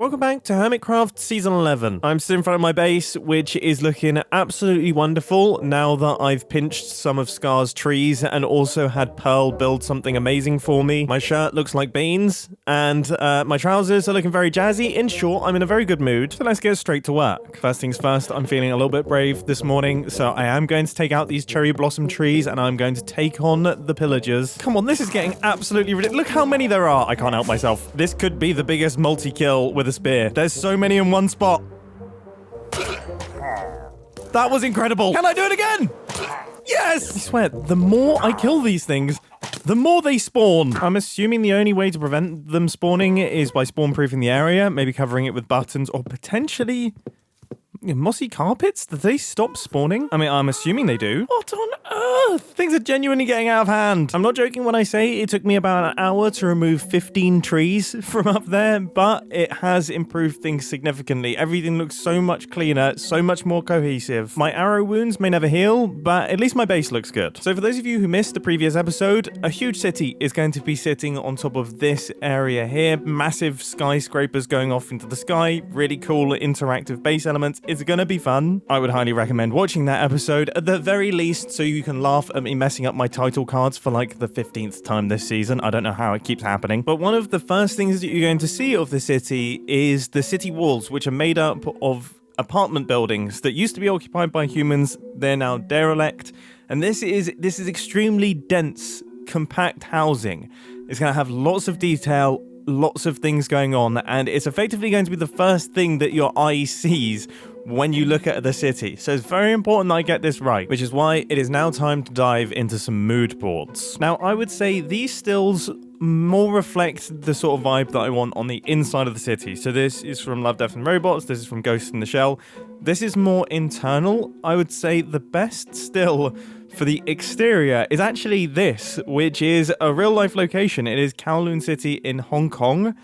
welcome back to Hermitcraft Season 11. I'm still in front of my base, which is looking absolutely wonderful now that I've pinched some of Scar's trees and also had Pearl build something amazing for me. My shirt looks like beans, and my trousers are looking very jazzy. In short, I'm in a very good mood, so let's get straight to work. First things first, I'm feeling a little bit brave this morning, so I am going to take out these cherry blossom trees, and I'm going to take on the pillagers. Come on, this is getting absolutely ridiculous. Look how many there are. I can't help myself. This could be the biggest multi-kill with a spear. There's so many in one spot. That was incredible. Can I do it again? Yes! I swear, the more I kill these things, the more they spawn. I'm assuming the only way to prevent them spawning is by spawn-proofing the area, maybe covering it with buttons, or potentially mossy carpets? Do they stop spawning? I mean, I'm assuming they do. What on earth? Things are genuinely getting out of hand. I'm not joking when I say it took me about an hour to remove 15 trees from up there, but it has improved things significantly. Everything looks so much cleaner, so much more cohesive. My arrow wounds may never heal, but at least my base looks good. So for those of you who missed the previous episode, a huge city is going to be sitting on top of this area here. Massive skyscrapers going off into the sky. Really cool interactive base elements. It's gonna be fun. I would highly recommend watching that episode at the very least so you can laugh at me messing up my title cards for like the 15th time this season. I don't know how it keeps happening. But one of the first things that you're going to see of the city is the city walls, which are made up of apartment buildings that used to be occupied by humans. They're now derelict. And this is extremely dense, compact housing. It's gonna have lots of detail, lots of things going on, and it's effectively going to be the first thing that your eye sees when you look at the city. So it's very important that I get this right, which is why it is now time to dive into some mood boards. Now, I would say these stills more reflect the sort of vibe that I want on the inside of the city. So this is from Love, Death and Robots, this is from Ghost in the Shell. This is more internal. I would say the best still for the exterior is actually this, which is a real-life location. It is Kowloon City in Hong Kong,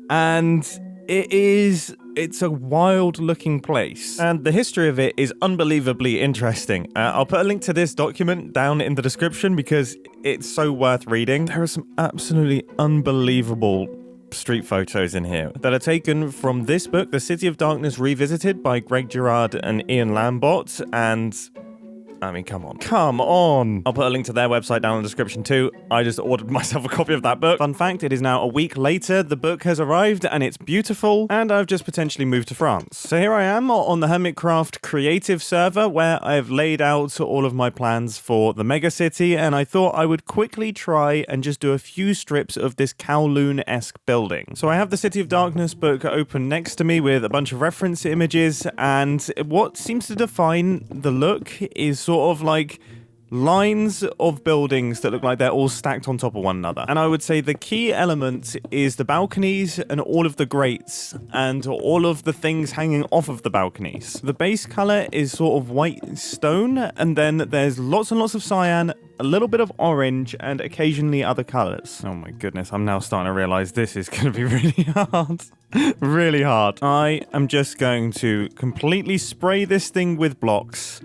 and it's a wild-looking place, and the history of it is unbelievably interesting. I'll put a link to this document down in the description because it's so worth reading. There are some absolutely unbelievable street photos in here that are taken from this book, The City of Darkness Revisited by Greg Girard and Ian Lambert, and I mean, come on. Come on! I'll put a link to their website down in the description too. I just ordered myself a copy of that book. Fun fact, it is now a week later. The book has arrived and it's beautiful, and I've just potentially moved to France. So here I am on the Hermitcraft creative server where I've laid out all of my plans for the mega city, and I thought I would quickly try and just do a few strips of this Kowloon-esque building. So I have the City of Darkness book open next to me with a bunch of reference images, and what seems to define the look is sort of like lines of buildings that look like they're all stacked on top of one another. And I would say the key element is the balconies and all of the grates and all of the things hanging off of the balconies. The base color is sort of white stone, and then there's lots and lots of cyan, a little bit of orange, and occasionally other colors. Oh my goodness, I'm now starting to realize this is going to be really hard. Really hard. I am just going to completely spray this thing with blocks.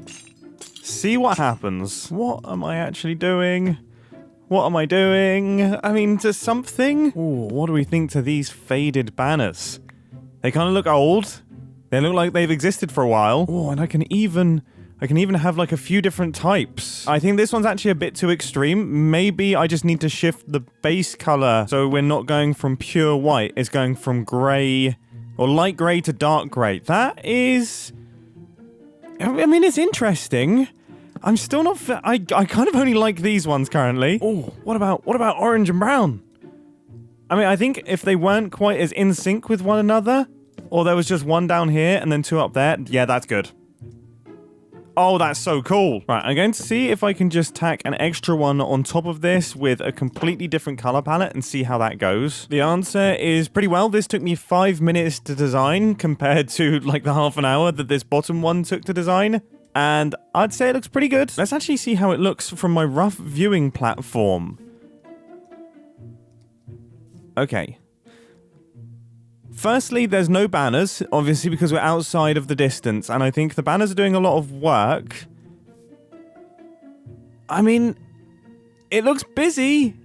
See what happens. What am I actually doing? What am I doing? I mean, to something? Ooh, what do we think to these faded banners? They kind of look old. They look like they've existed for a while. Oh, and I can even have like a few different types. I think this one's actually a bit too extreme. Maybe I just need to shift the base color so we're not going from pure white. It's going from gray or light gray to dark gray. That is, I mean, it's interesting. I'm still not. I kind of only like these ones currently. Oh, what about orange and brown? I mean, I think if they weren't quite as in sync with one another, or there was just one down here and then two up there, yeah, that's good. Oh, that's so cool. Right, I'm going to see if I can just tack an extra one on top of this with a completely different color palette and see how that goes. The answer is pretty well. This took me 5 minutes to design compared to like the half an hour that this bottom one took to design. And I'd say it looks pretty good. Let's actually see how it looks from my rough viewing platform. Okay. Firstly, there's no banners, obviously because we're outside of the distance, and I think the banners are doing a lot of work. I mean, it looks busy,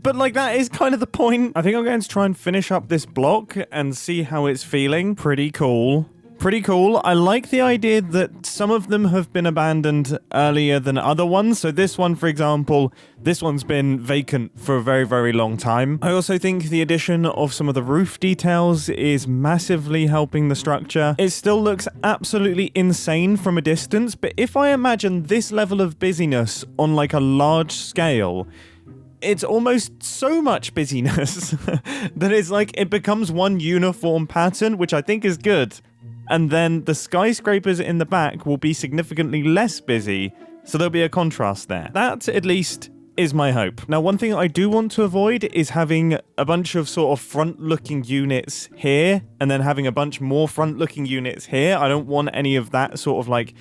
but like that is kind of the point. I think I'm going to try and finish up this block and see how it's feeling. Pretty cool. Pretty cool. I like the idea that some of them have been abandoned earlier than other ones. So this one, for example, this one's been vacant for a very, very long time. I also think the addition of some of the roof details is massively helping the structure. It still looks absolutely insane from a distance, but if I imagine this level of busyness on like a large scale, it's almost so much busyness that it's like it becomes one uniform pattern, which I think is good. And then the skyscrapers in the back will be significantly less busy, so there'll be a contrast there. That, at least, is my hope. Now, one thing I do want to avoid is having a bunch of sort of front-looking units here, and then having a bunch more front-looking units here. I don't want any of that sort of, like,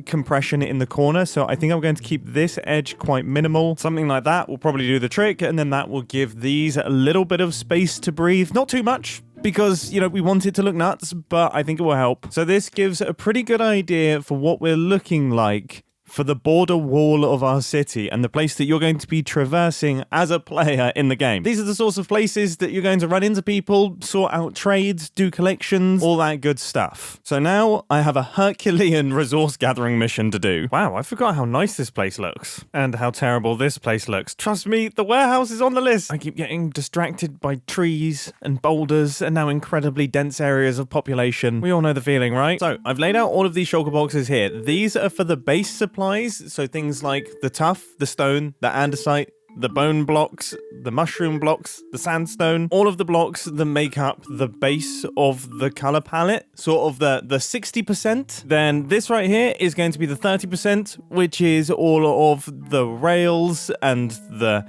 compression in the corner, so I think I'm going to keep this edge quite minimal. Something like that will probably do the trick, and then that will give these a little bit of space to breathe. Not too much, because, you know, we want it to look nuts, but I think it will help. So this gives a pretty good idea for what we're looking like for the border wall of our city and the place that you're going to be traversing as a player in the game. These are the sorts of places that you're going to run into people, sort out trades, do collections, all that good stuff. So now I have a Herculean resource gathering mission to do. Wow, I forgot how nice this place looks and how terrible this place looks. Trust me, the warehouse is on the list. I keep getting distracted by trees and boulders and now incredibly dense areas of population. We all know the feeling, right? So I've laid out all of these shulker boxes here. These are for the base supply. So things like the tuff, the stone, the andesite, the bone blocks, the mushroom blocks, the sandstone, all of the blocks that make up the base of the color palette, sort of the 60%. Then this right here is going to be the 30%, which is all of the rails and the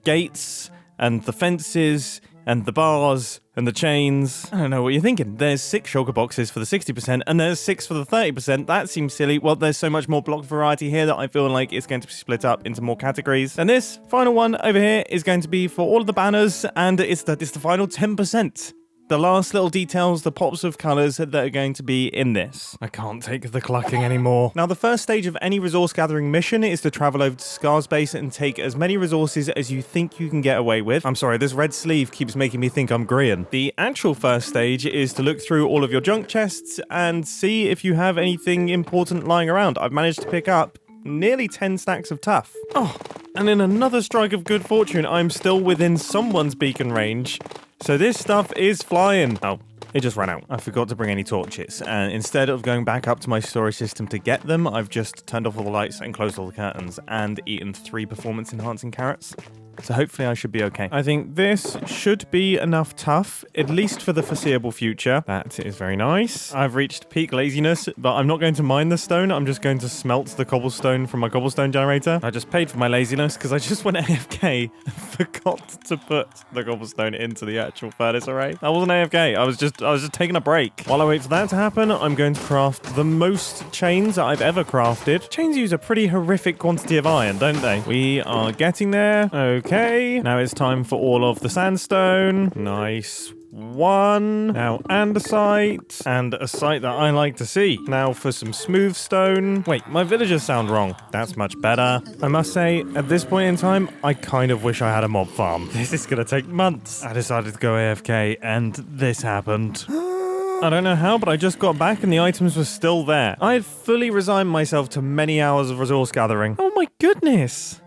gates and the fences and the bars and the chains. I don't know what you're thinking. There's 6 shulker boxes for the 60% and there's 6 for the 30%. That seems silly. Well, there's so much more block variety here that I feel like it's going to be split up into more categories. And this final one over here is going to be for all of the banners, and it's the final 10%. The last little details, the pops of colours that are going to be in this. I can't take the clucking anymore. Now, the first stage of any resource gathering mission is to travel over to Scar's base and take as many resources as you think you can get away with. I'm sorry, this red sleeve keeps making me think I'm Grian. The actual first stage is to look through all of your junk chests and see if you have anything important lying around. I've managed to pick up nearly 10 stacks of tuff. Oh, and in another strike of good fortune, I'm still within someone's beacon range. So this stuff is flying. Oh, it just ran out. I forgot to bring any torches. And instead of going back up to my storage system to get them, I've just turned off all the lights and closed all the curtains and eaten 3 performance-enhancing carrots. So hopefully I should be okay. I think this should be enough tuff, at least for the foreseeable future. That is very nice. I've reached peak laziness, but I'm not going to mine the stone. I'm just going to smelt the cobblestone from my cobblestone generator. I just paid for my laziness because I just went AFK and forgot to put the cobblestone into the actual furnace array. I wasn't AFK. I was just taking a break. While I wait for that to happen, I'm going to craft the most chains that I've ever crafted. Chains use a pretty horrific quantity of iron, don't they? We are getting there. Okay, now it's time for all of the sandstone. Nice one. Now andesite, and a site that I like to see. Now for some smooth stone. Wait, my villagers sound wrong. That's much better. I must say, at this point in time, I kind of wish I had a mob farm. This is gonna take months. I decided to go AFK, and this happened. I don't know how, but I just got back and the items were still there. I had fully resigned myself to many hours of resource gathering. Oh my goodness.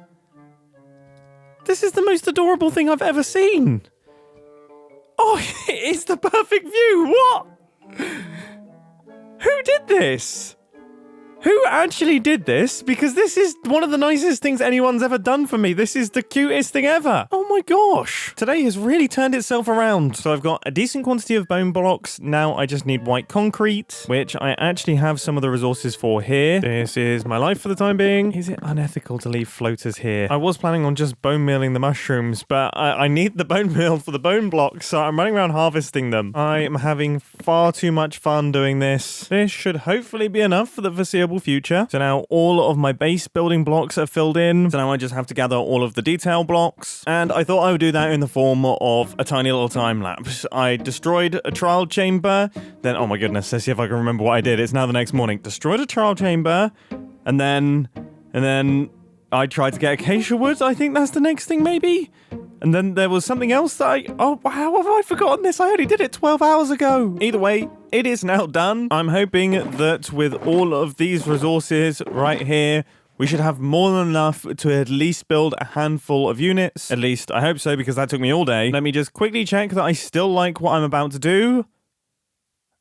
This is the most adorable thing I've ever seen. Oh, it's the perfect view. What? Who did this? Who actually did this? Because this is one of the nicest things anyone's ever done for me. This is the cutest thing ever. Oh my gosh. Today has really turned itself around. So I've got a decent quantity of bone blocks. Now I just need white concrete, which I actually have some of the resources for here. This is my life for the time being. Is it unethical to leave floaters here? I was planning on just bone mealing the mushrooms, but I need the bone meal for the bone blocks, so I'm running around harvesting them. I am having far too much fun doing this. This should hopefully be enough for the foreseeable future. So now all of my base building blocks are filled in. So now I just have to gather all of the detail blocks. And I thought I would do that in the form of a tiny little time lapse. I destroyed a trial chamber. Then, oh my goodness, let's see if I can remember what I did. It's now the next morning. Destroyed a trial chamber. And then I tried to get acacia wood. I think that's the next thing maybe. And then there was something else that oh, how have I forgotten this? I only did it 12 hours ago. Either way, it is now done. I'm hoping that with all of these resources right here, we should have more than enough to at least build a handful of units. At least, I hope so, because that took me all day. Let me just quickly check that I still like what I'm about to do.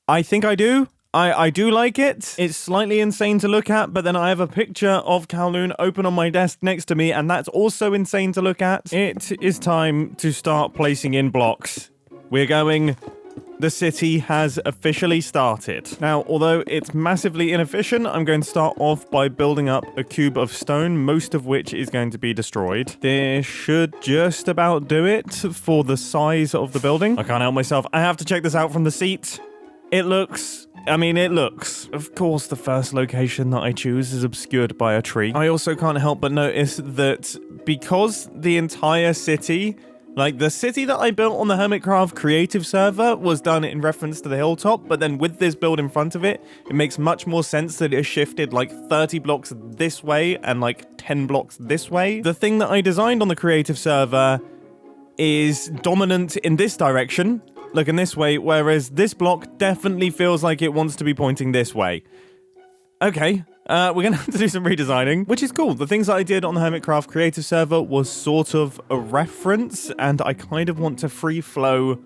I think I do. I do like it. It's slightly insane to look at, but then I have a picture of Kowloon open on my desk next to me, and that's also insane to look at. It is time to start placing in blocks. We're going... The city has officially started. Now, although it's massively inefficient, I'm going to start off by building up a cube of stone, most of which is going to be destroyed. This should just about do it for the size of the building. I can't help myself. I have to check this out from the seat. It looks... Of course, the first location that I choose is obscured by a tree. I also can't help but notice that because the entire city, like the city that I built on the Hermitcraft creative server was done in reference to the hilltop, but then with this build in front of it, it makes much more sense that it shifted like 30 blocks this way and like 10 blocks this way. The thing that I designed on the creative server is dominant in this direction, looking this way, whereas this block definitely feels like it wants to be pointing this way. Okay, we're gonna have to do some redesigning, which is cool. The things that I did on the Hermitcraft creative server was sort of a reference, and I kind of want to free flow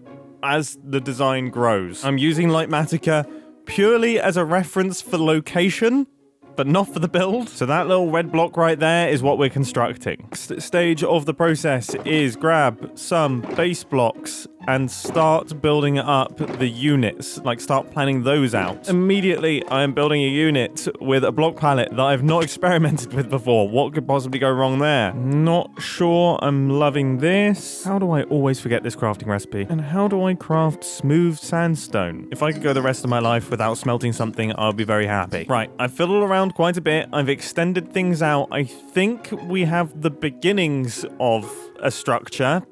as the design grows. I'm using Lightmatica purely as a reference for location, but not for the build. So that little red block right there is what we're constructing. Next stage of the process is grab some base blocks and start building up the units, like start planning those out. Immediately, I am building a unit with a block palette that I've not experimented with before. What could possibly go wrong there? Not sure I'm loving this. How do I always forget this crafting recipe? And how do I craft smooth sandstone? If I could go the rest of my life without smelting something, I'll be very happy. Right, I've fiddled around quite a bit. I've extended things out. I think we have the beginnings of a structure.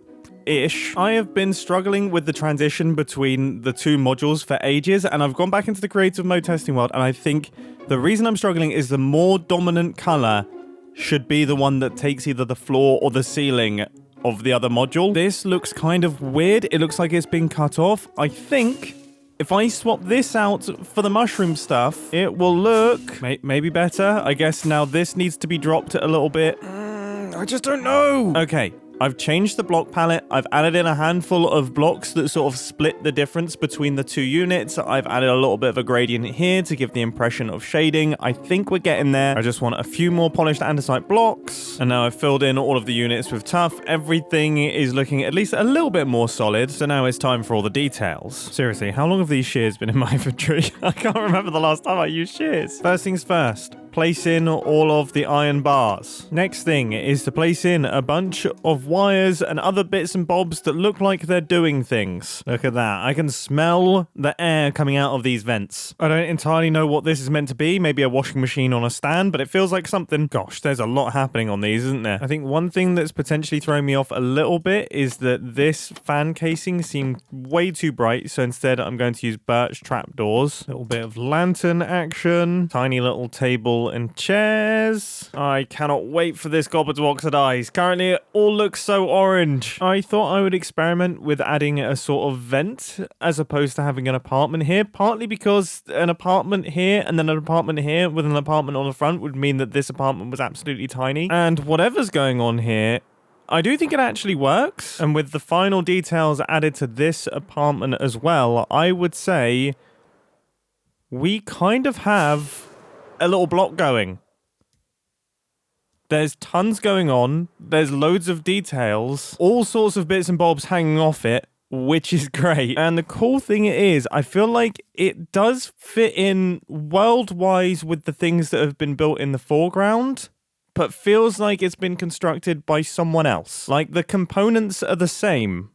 I have been struggling with the transition between the two modules for ages, and I've gone back into the creative mode testing world, and I think the reason I'm struggling is the more dominant color should be the one that takes either the floor or the ceiling of the other module. This looks kind of weird. It looks like it's been cut off. I think if I swap this out for the mushroom stuff, it will look maybe better. I guess now this needs to be dropped a little bit. I just don't know. Okay. I've changed the block palette. I've added in a handful of blocks that sort of split the difference between the two units. I've added a little bit of a gradient here to give the impression of shading. I think we're getting there. I just want a few more polished andesite blocks. And now I've filled in all of the units with tuff. Everything is looking at least a little bit more solid. So now it's time for all the details. Seriously, how long have these shears been in my inventory? I can't remember the last time I used shears. First things first. Place in all of the iron bars. Next thing is to place in a bunch of wires and other bits and bobs that look like they're doing things. Look at that. I can smell the air coming out of these vents. I don't entirely know what this is meant to be. Maybe a washing machine on a stand, but it feels like something. Gosh, there's a lot happening on these, isn't there? I think one thing that's potentially throwing me off a little bit is that this fan casing seemed way too bright, so instead I'm going to use birch trapdoors. A little bit of lantern action. Tiny little table and chairs. I cannot wait for this goblet to oxidize. Currently, it all looks so orange. I thought I would experiment with adding a sort of vent as opposed to having an apartment here, partly because an apartment here and then an apartment here with an apartment on the front would mean that this apartment was absolutely tiny. And whatever's going on here, I do think it actually works. And with the final details added to this apartment as well, I would say we kind of have a little block going. There's tons going on. There's loads of details. All sorts of bits and bobs hanging off it, which is great. And the cool thing is, I feel like it does fit in world-wise with the things that have been built in the foreground, but feels like it's been constructed by someone else. Like, the components are the same,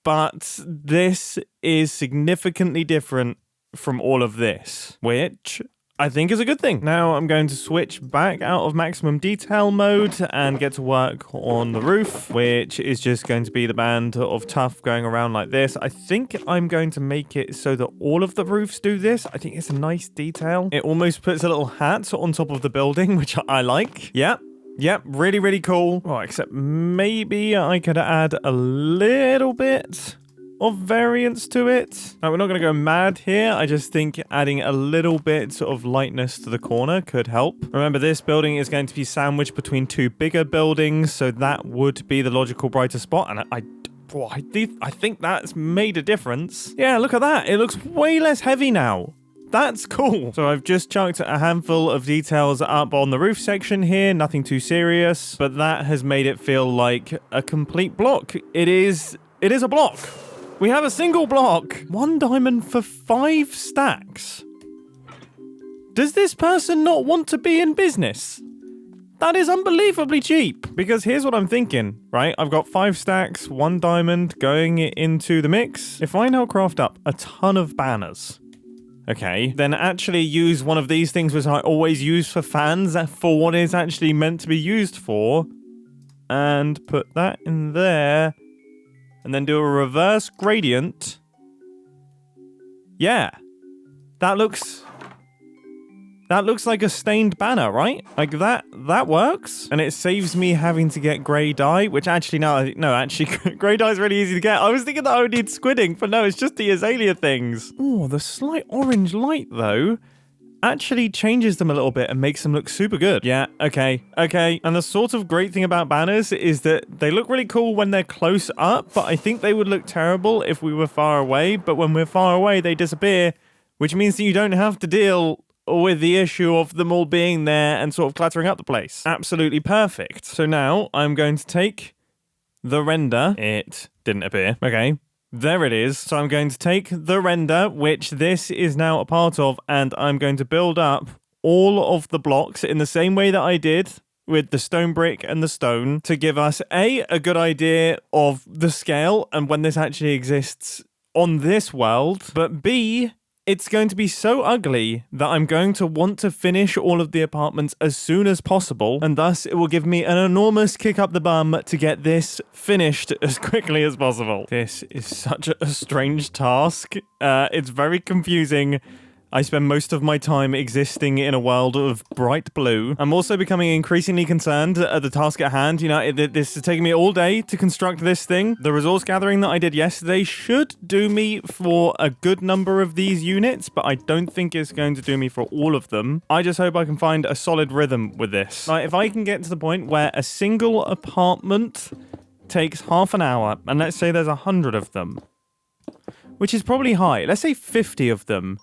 but this is significantly different from all of this, which I think is a good thing. Now I'm going to switch back out of maximum detail mode and get to work on the roof, which is just going to be the band of tuff going around like this. I think I'm going to make it so that all of the roofs do this. I think it's a nice detail. It almost puts a little hat on top of the building, which I like. Yeah. Yep, really, really cool. Oh, except maybe I could add a little bit of variance to it. Now, we're not going to go mad here. I just think adding a little bit of lightness to the corner could help. Remember, this building is going to be sandwiched between two bigger buildings, so that would be the logical brighter spot. And I think that's made a difference. Yeah, look at that. It looks way less heavy now. That's cool. So I've just chucked a handful of details up on the roof section here, nothing too serious, but that has made it feel like a complete block. It is a block. We have a single block. 1 diamond for 5 stacks. Does this person not want to be in business? That is unbelievably cheap. Because here's what I'm thinking, right? I've got 5 stacks, 1 diamond going into the mix. If I now craft up a ton of banners, okay, then actually use one of these things which I always use for fans for what it's actually meant to be used for, and put that in there, and then do a reverse gradient. Yeah, that looks like a stained banner, right? Like that works, and it saves me having to get grey dye, which actually grey dye is really easy to get. I was thinking that I would need squidding, but no, it's just the azalea things. Oh, the slight orange light though actually changes them a little bit and makes them look super good. Yeah, okay. And the sort of great thing about banners is that they look really cool when they're close up, but I think they would look terrible if we were far away. But when we're far away, they disappear, which means that you don't have to deal with the issue of them all being there and sort of cluttering up the place. Absolutely perfect. So now I'm going to take the render. It didn't appear. Okay. There it is. So I'm going to take the render, which this is now a part of, and I'm going to build up all of the blocks in the same way that I did with the stone brick and the stone to give us a good idea of the scale and when this actually exists on this world, but B, it's going to be so ugly that I'm going to want to finish all of the apartments as soon as possible, and thus it will give me an enormous kick up the bum to get this finished as quickly as possible. This is such a strange task. It's very confusing. I spend most of my time existing in a world of bright blue. I'm also becoming increasingly concerned at the task at hand. You know, this is taking me all day to construct this thing. The resource gathering that I did yesterday should do me for a good number of these units, but I don't think it's going to do me for all of them. I just hope I can find a solid rhythm with this. Like, if I can get to the point where a single apartment takes half an hour, and let's say there's 100 of them, which is probably high. Let's say 50 of them.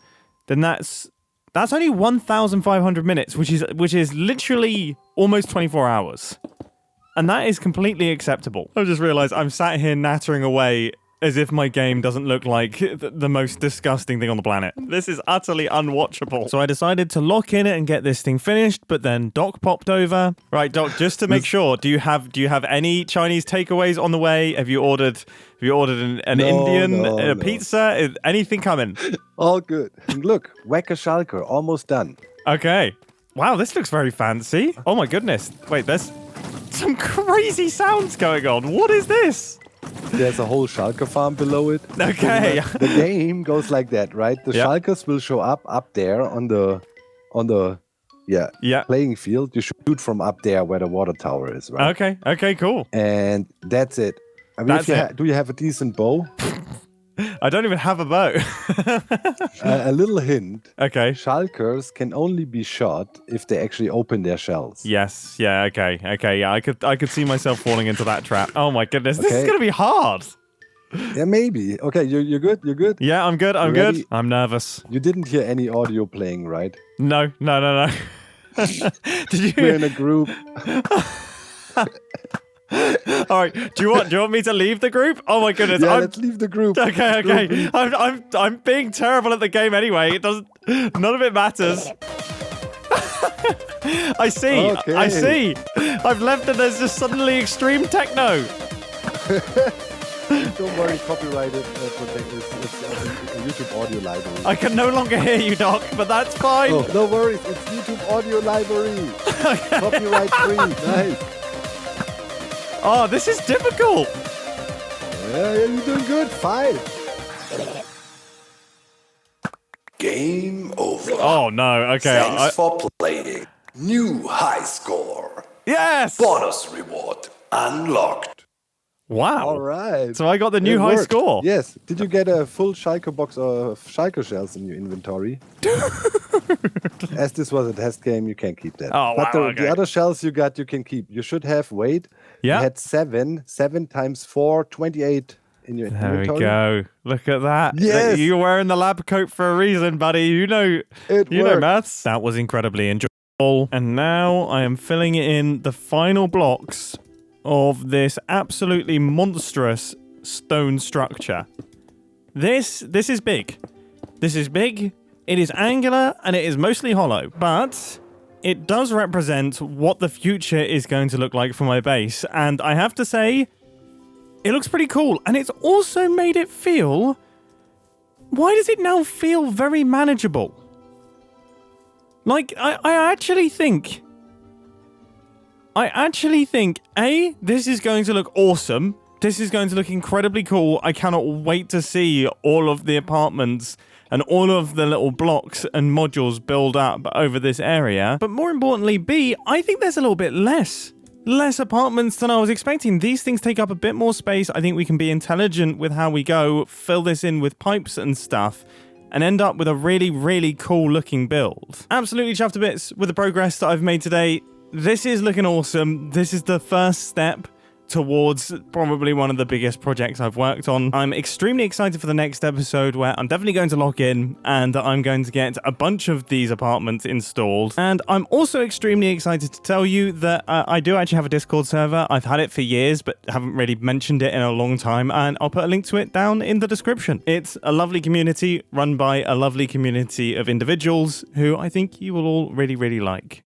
Then that's only 1,500 minutes, which is literally almost 24 hours. And that is completely acceptable. I just realized I'm sat here nattering away as if my game doesn't look like the most disgusting thing on the planet. This is utterly unwatchable. So I decided to lock in and get this thing finished, but then Doc popped over. Right, Doc, just to make sure, do you have any Chinese takeaways on the way? Have you ordered an Indian pizza? Anything coming? All good. Look, Whack a Schalker, almost done. Okay. Wow, this looks very fancy. Oh my goodness. Wait, there's some crazy sounds going on. What is this? There's a whole Schalker farm below it. Okay. The game goes like that, right? The Schalkers will show up there on the playing field. You shoot from up there where the water tower is, right? Okay, cool. And that's it. I mean, do you have a decent bow? I don't even have a bow. A little hint. Okay. Schalkers can only be shot if they actually open their shells. Yes. Yeah. Okay. Yeah. I could see myself falling into that trap. Oh my goodness. This is gonna be hard. Yeah, maybe. Okay. You're good. You're good. Yeah, I'm good. I'm good. I'm nervous. You didn't hear any audio playing, right? No. Did you? We're in a group. All right. Do you want me to leave the group? Oh my goodness. Yeah, let's leave the group. Okay. I'm being terrible at the game anyway. It doesn't. None of it matters. I see. Okay. I see. I've left and there's just suddenly extreme techno. Don't worry, copyrighted protect this. It's a YouTube audio library. I can no longer hear you, Doc, but that's fine. Oh, no worries. It's YouTube audio library. Copyright free. Nice. Oh, this is difficult. Yeah, you're doing good. 5. Game over. Oh, no. Okay. Thanks for playing. New high score. Yes! Bonus reward unlocked. Wow. All right. So I got the new It high worked. score. Yes. Did you get a full Schalke box of Schalke shells in your inventory? As this was a test game, you can't keep that. Oh, but wow, the okay. other shells you got, you can keep. You should have, wait. Yeah. You had 7. 7 times 4, 28 in your There we inventory. go. Look at that. Yes. You're wearing the lab coat for a reason, buddy. You know worked. maths. That was incredibly enjoyable. And now I am filling in the final blocks of this absolutely monstrous stone structure. This is big. This is big. It is angular and it is mostly hollow, but it does represent what the future is going to look like for my base. And I have to say, it looks pretty cool. And it's also made it feel... Why does it now feel very manageable? Like, I actually think, A, this is going to look awesome. This is going to look incredibly cool. I cannot wait to see all of the apartments and all of the little blocks and modules build up over this area. But more importantly, B, I think there's a little bit less apartments than I was expecting. These things take up a bit more space. I think we can be intelligent with how we go, fill this in with pipes and stuff, and end up with a really, really cool looking build. Absolutely chuffed to bits with the progress that I've made today. This is looking awesome. This is the first step towards probably one of the biggest projects I've worked on. I'm extremely excited for the next episode where I'm definitely going to lock in and I'm going to get a bunch of these apartments installed. And I'm also extremely excited to tell you that I do actually have a Discord server. I've had it for years, but haven't really mentioned it in a long time. And I'll put a link to it down in the description. It's a lovely community run by a lovely community of individuals who I think you will all really, really like.